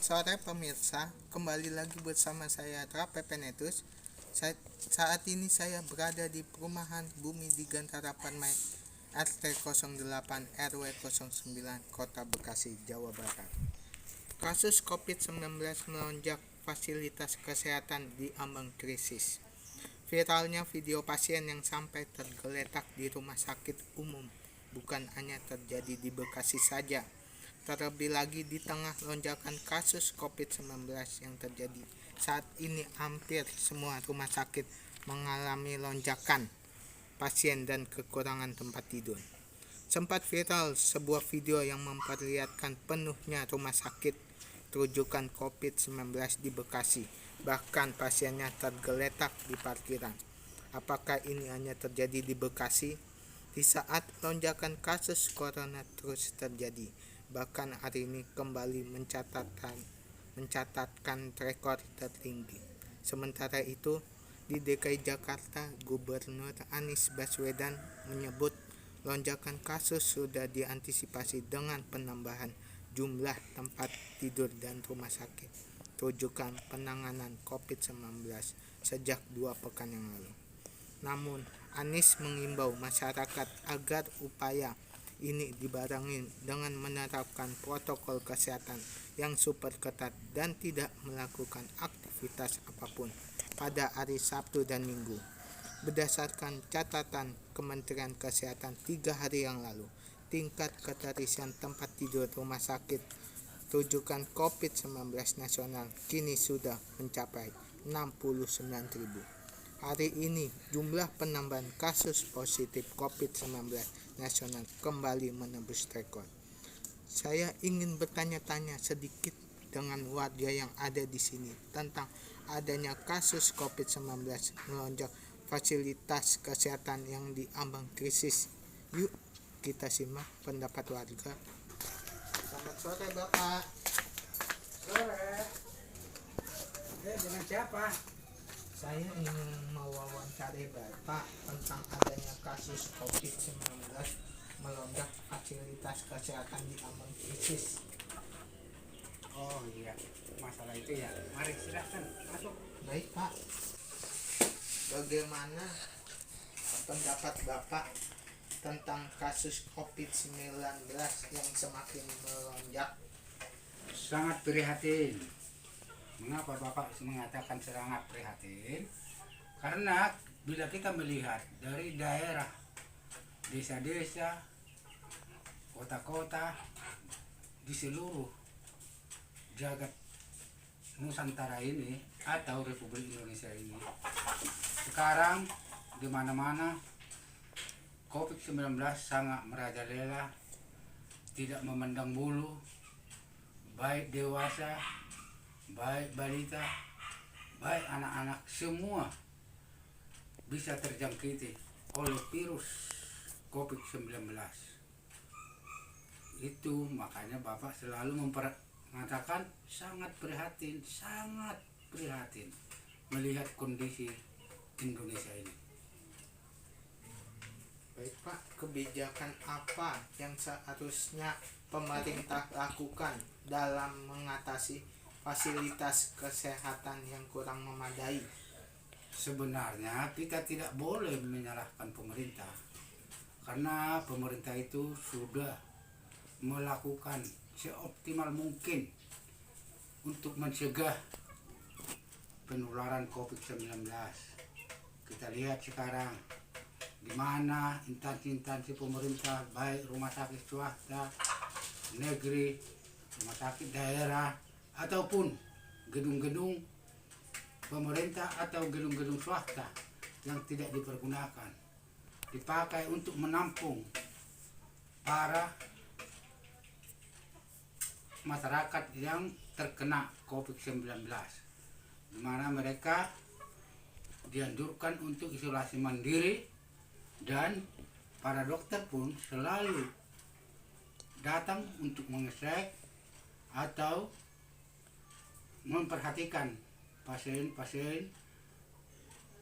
sore pemirsa, kembali lagi bersama saya Trapepenetus. Saat ini saya berada di perumahan Bumi di Gantara Permai RT 08 RW 09 Kota Bekasi, Jawa Barat. Kasus COVID-19 melonjak, fasilitas kesehatan diambang krisis. Viralnya video pasien yang sampai tergeletak di rumah sakit umum bukan hanya terjadi di Bekasi saja, terlebih lagi di tengah lonjakan kasus COVID-19 yang terjadi saat ini. Hampir semua rumah sakit mengalami lonjakan pasien dan kekurangan tempat tidur. Sempat viral sebuah video yang memperlihatkan penuhnya rumah sakit rujukan COVID-19 di Bekasi. Bahkan pasiennya tergeletak di parkiran. Apakah ini hanya terjadi di Bekasi? Di saat lonjakan kasus corona terus terjadi, bahkan hari ini kembali mencatatkan rekor tertinggi. Sementara itu, di DKI Jakarta, Gubernur Anies Baswedan menyebut lonjakan kasus sudah diantisipasi dengan penambahan jumlah tempat tidur dan rumah sakit rujukan penanganan COVID-19 sejak 2 pekan yang lalu. Namun, Anies mengimbau masyarakat agar upaya ini dibarengi dengan menerapkan protokol kesehatan yang super ketat dan tidak melakukan aktivitas apapun pada hari Sabtu dan Minggu. Berdasarkan catatan Kementerian Kesehatan 3 hari yang lalu, tingkat keterisian tempat tidur rumah sakit rujukan COVID-19 nasional kini sudah mencapai 69.000. Hari ini, jumlah penambahan kasus positif COVID-19 nasional kembali menembus rekor. Saya ingin bertanya-tanya sedikit dengan warga yang ada di sini tentang adanya kasus COVID-19 melonjak, fasilitas kesehatan yang diambang krisis. Yuk, kita simak pendapat warga. Selamat sore, Bapak. Sore. Dengan siapa? Saya ingin mewawancarai Bapak tentang adanya kasus COVID-19 melonjak, fasilitas kesehatan diambang krisis. Oh iya, masalah itu ya. Mari silakan masuk. Baik, Pak. Bagaimana pendapat Bapak tentang kasus COVID-19 yang semakin melonjak? Sangat prihatin. Mengapa Bapak mengatakan sangat prihatin? Karena bila kita melihat dari daerah, desa-desa, kota-kota di seluruh jagat Nusantara ini atau Republik Indonesia ini, sekarang di mana-mana COVID-19 sangat merajalela, tidak memandang bulu, baik dewasa, baik balita, baik anak-anak, semua bisa terjangkiti oleh virus COVID-19. Itu makanya Bapak selalu mengatakan sangat prihatin melihat kondisi Indonesia ini. Baik, Pak, kebijakan apa yang seharusnya pemerintah lakukan dalam mengatasi fasilitas kesehatan yang kurang memadai? Sebenarnya kita tidak boleh menyalahkan pemerintah, karena pemerintah itu sudah melakukan seoptimal mungkin untuk mencegah penularan COVID-19. Kita lihat sekarang di mana instansi-instansi pemerintah, baik rumah sakit swasta, negeri, rumah sakit daerah, ataupun gedung-gedung pemerintah atau gedung-gedung swasta yang tidak dipergunakan, dipakai untuk menampung para masyarakat yang terkena COVID-19, di mana mereka dianjurkan untuk isolasi mandiri, dan para dokter pun selalu datang untuk mengecek atau memperhatikan pasien-pasien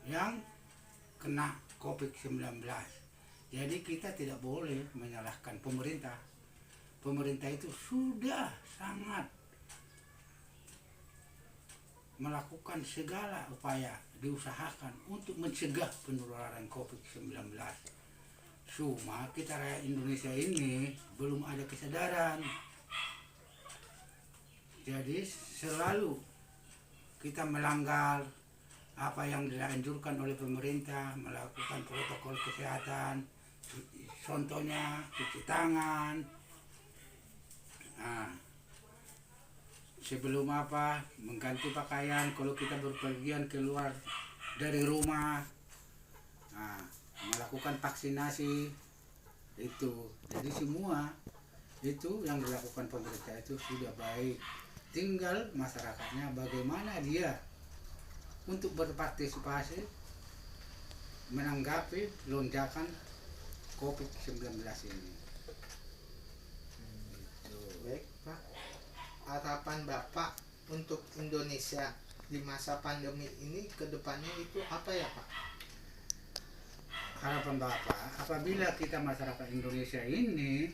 yang kena COVID-19. Jadi kita tidak boleh menyalahkan pemerintah. Pemerintah itu sudah sangat melakukan segala upaya diusahakan untuk mencegah penularan COVID-19. Cuma kita rakyat Indonesia ini belum ada kesadaran. Jadi selalu kita melanggar apa yang dianjurkan oleh pemerintah, melakukan protokol kesehatan, contohnya cuci tangan. Nah, sebelum mengganti pakaian kalau kita berpergian keluar dari rumah. Nah, melakukan vaksinasi itu. Jadi semua itu yang dilakukan pemerintah itu sudah baik. Tinggal masyarakatnya bagaimana dia untuk berpartisipasi menanggapi lonjakan COVID-19 ini. Baik Pak, harapan Bapak untuk Indonesia di masa pandemi ini ke depannya itu apa ya Pak? Harapan Bapak, apabila kita masyarakat Indonesia ini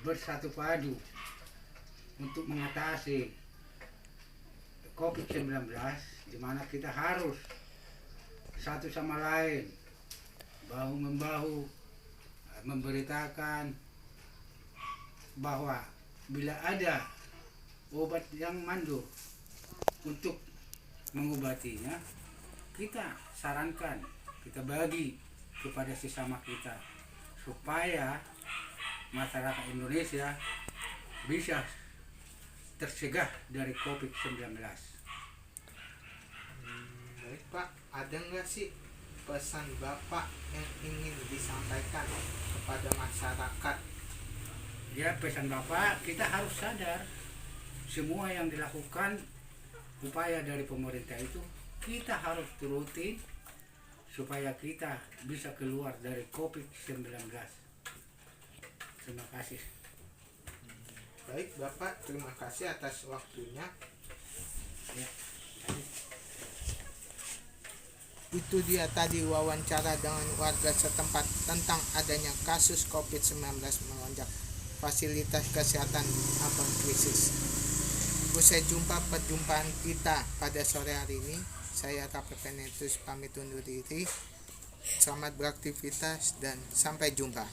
bersatu padu untuk mengatasi COVID-19, di mana kita harus satu sama lain bahu-membahu memberitakan bahwa bila ada obat yang manjur untuk mengobatinya, kita sarankan, kita bagi kepada sesama kita supaya masyarakat Indonesia bisa tercegah dari COVID-19. Baik Pak, ada nggak sih pesan Bapak yang ingin disampaikan kepada masyarakat? Ya, pesan Bapak, kita harus sadar semua yang dilakukan upaya dari pemerintah itu kita harus turuti supaya kita bisa keluar dari COVID-19. Terima kasih. Baik Bapak, terima kasih atas waktunya. Ya. Itu dia tadi wawancara dengan warga setempat tentang adanya kasus COVID-19 melonjak, fasilitas kesehatan abang krisis. Usai jumpa perjumpaan kita pada sore hari ini, saya Rafa Penetus pamit undur diri. Selamat beraktivitas dan sampai jumpa.